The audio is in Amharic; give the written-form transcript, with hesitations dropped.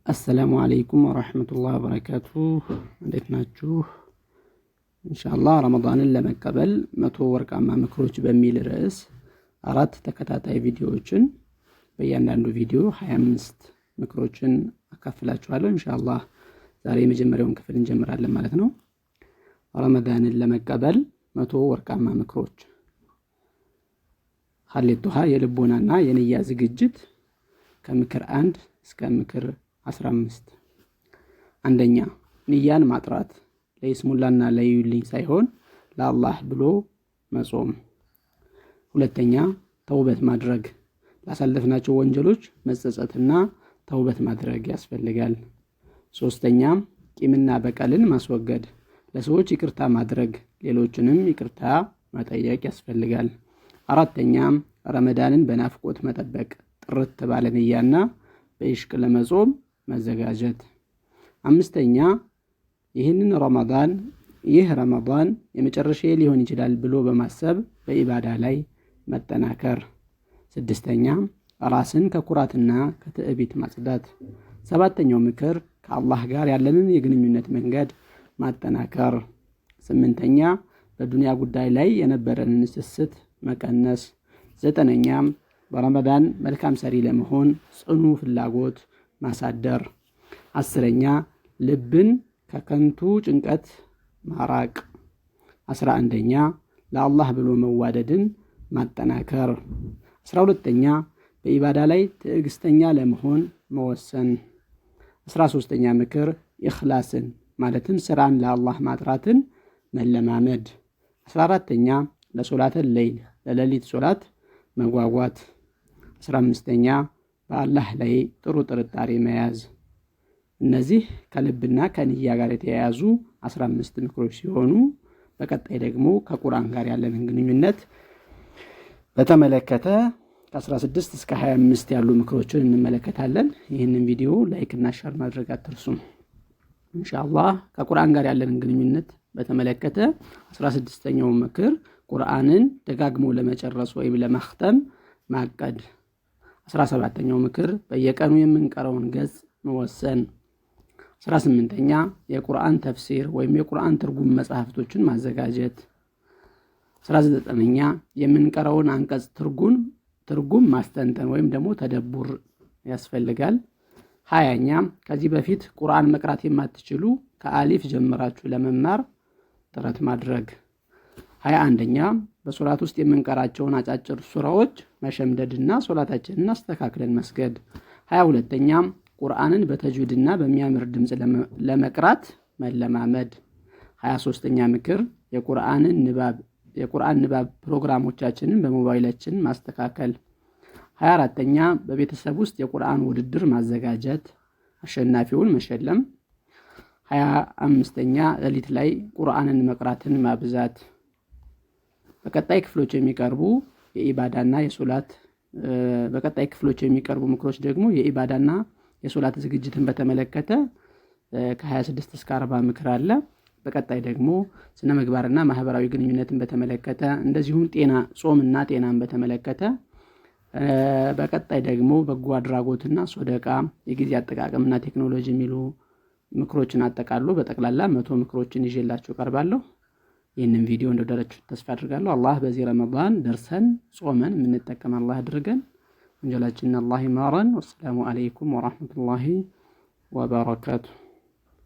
አሰላሙ አለይኩም ወራህመቱላሂ ወበረካቱ። እንዴት ናችሁ? ኢንሻአላህ ረመዳንን ለመቀበል 100 ወርቃማ ምክሮች በሚል ርዕስ 4 ተከታታይ ቪዲዮዎችን በእያንዳንዱ ቪዲዮ 25 ምክሮችን አካፍላችኋለሁ። ኢንሻአላህ ዛሬ የመጀመሪያውን ክፍል እንጀምራለን ማለት ነው። ረመዳንን ለመቀበል 100 ወርቃማ ምክሮች። ሐሌቱሃ የልቦናና የንያ ዝግጅት ከምክር 1 እስከ ምክር 15። አንደኛ ንያን ማጥራት ለይስሙላና ለይዩልኝ ሳይሆን ለአላህ ብሎ መጾም። ሁለተኛ ተውበት ማድረግ ላሳለፍናቸው ወንጀሎች መጸጸትና ተውበት ማድረግ ያስፈልጋል። ሶስተኛ ቂምና በቀልን ማስወገድ ለሰዎች ይቅርታ ማድረግ ሌሎችንም ይቅርታ መጠየቅ ያስፈልጋል። አራተኛ ረመዳንን በናፍቆት መጠበቅ ጥርት ባለ ንያና በኢሽቅ ለመጾም መዘጋጀት። አምስተኛ ይህ ረመዳን የመጨረሻ ሊሆን ይችላል ብሎ በማሰብ በኢባዳ ላይ መጠናከር። ስድስተኛ ራስን ከኩራትና ከትዕቢት ማጽዳት። ሰባተኛው ምክር ከአላህ ጋር ያለንን የግንኙነት መንገድ ማጠናከር። ስምንተኛ በዱንያ ጉዳይ ላይ የነበረንን ስስት መቀነስ። ዘጠነኛ በረመዳን መልካም ሰሪ ለመሆን ጽኑ ፍላጎት ማሳደር። አስረኛ ልብን ከከንቱ ጭንቀት ማራቅ። 11ኛ ለአላህ ብሎ መዋደድን ማጠናከር። 12ኛ በኢባዳ ላይ ትዕግስተኛ ለመሆን መወሰን። 13ኛ ምክር ኢኽላስን ማለትም ስራን ለአላህ ማጥራትን መለማመድ። 14ኛ ለሶላተል ለይል ለሌሊት ሶላት መጓጓት። 15ኛ በአላህ ላይ ጥሩ ጥርጣሬ መያዝ። እነዚህ ከልብና ከንያ ጋር የተያያዙ 15 ምክሮች ሲሆኑ በቀጣይ ደግሞ ከቁርአን ጋር ያለንን ግንኙነት በተመለከተ ከ16 እስከ 25 ያሉ ምክሮችን እንመለከታለን። ይህንን ቪዲዮ ላይክ እና ሼር ማድረግ አትርሱ። ኢንሻአላህ ከቁርአን ጋር ያለንን ግንኙነት በተመለከተ 16ኛው ምክር ቁርአንን ደጋግሞ ለመጨረስ ወይም ለማختም ማቀድ። 17ኛው ምክር በየቀኑ የምንቀረውን ገጽ መወሰን። 18ኛ የቁርአን ተፍሲር ወይም የቁርአን ትርጉም መጽሐፍቶችን ማዘጋጀት። 19ኛ የምንቀረውን አንቀጽ ትርጉም ማስተንተን ወይም ደግሞ ተደቡር ያስፈልጋል። 20ኛ ከዚህ በፊት ቁርአን መቅራት የማትችሉ ከአሊፍ ጀምራችሁ ለመማር ጥረት ማድረግ። 21ኛ በሶላት ውስጥ የምንቀራቸውን አጫጭር ሱራዎች መሸምደድና ሶላታችንን አስተካክለን መስገድ። 22ኛ ቁርአንን በተጅዊድና በሚያምር ድምጽ ለመቅራት መለማመድ። 23ኛ ምክር የቁርአን ንባብ ፕሮግራሞቻችንን በሞባይላችን ማስተካከል። 24ኛ በቤተሰብ ውስጥ የቁርአን ውድድር ማዘጋጀት፣ አሸናፊውን መሸለም። 25ኛ ሌሊት ላይ ቁርአንን መቅራትን ማብዛት። በቀጣይ ክፍሎች የሚቀርቡ ምክሮች ደግሞ የኢባዳና የሶላት ዝግጅትን በተመለከተ ከ26 እስከ 40 ምክር አለ። በቀጣይ ደግሞ ስነ ምግባርና ማህበራዊ ግንኙነትን በተመለከተ እንደዚሁም ጾምና ጤናን በተመለከተ በቀጣይ ደግሞ በጎ አድራጎትና ሶደቃ፣ የጊዜ አጠቃቀምና ቴክኖሎጂ የሚሉ ምክሮችን አጠቃሎ በጠቅላላ 100 ምክሮችን ይዤላችሁ ቀርባለሁ። ይህንን ቪዲዮ እንደወደዳችሁ ተስፋ አድርጋለሁ። አላህ በዚህ ረመዳን ደርሰን ጾመን የምንጠቀም አላህ አድርገን፣ ወንጀላችንን አላህ ይማረን። ወሰላሙ አለይኩም ወራህመቱላሂ ወበረካቱ።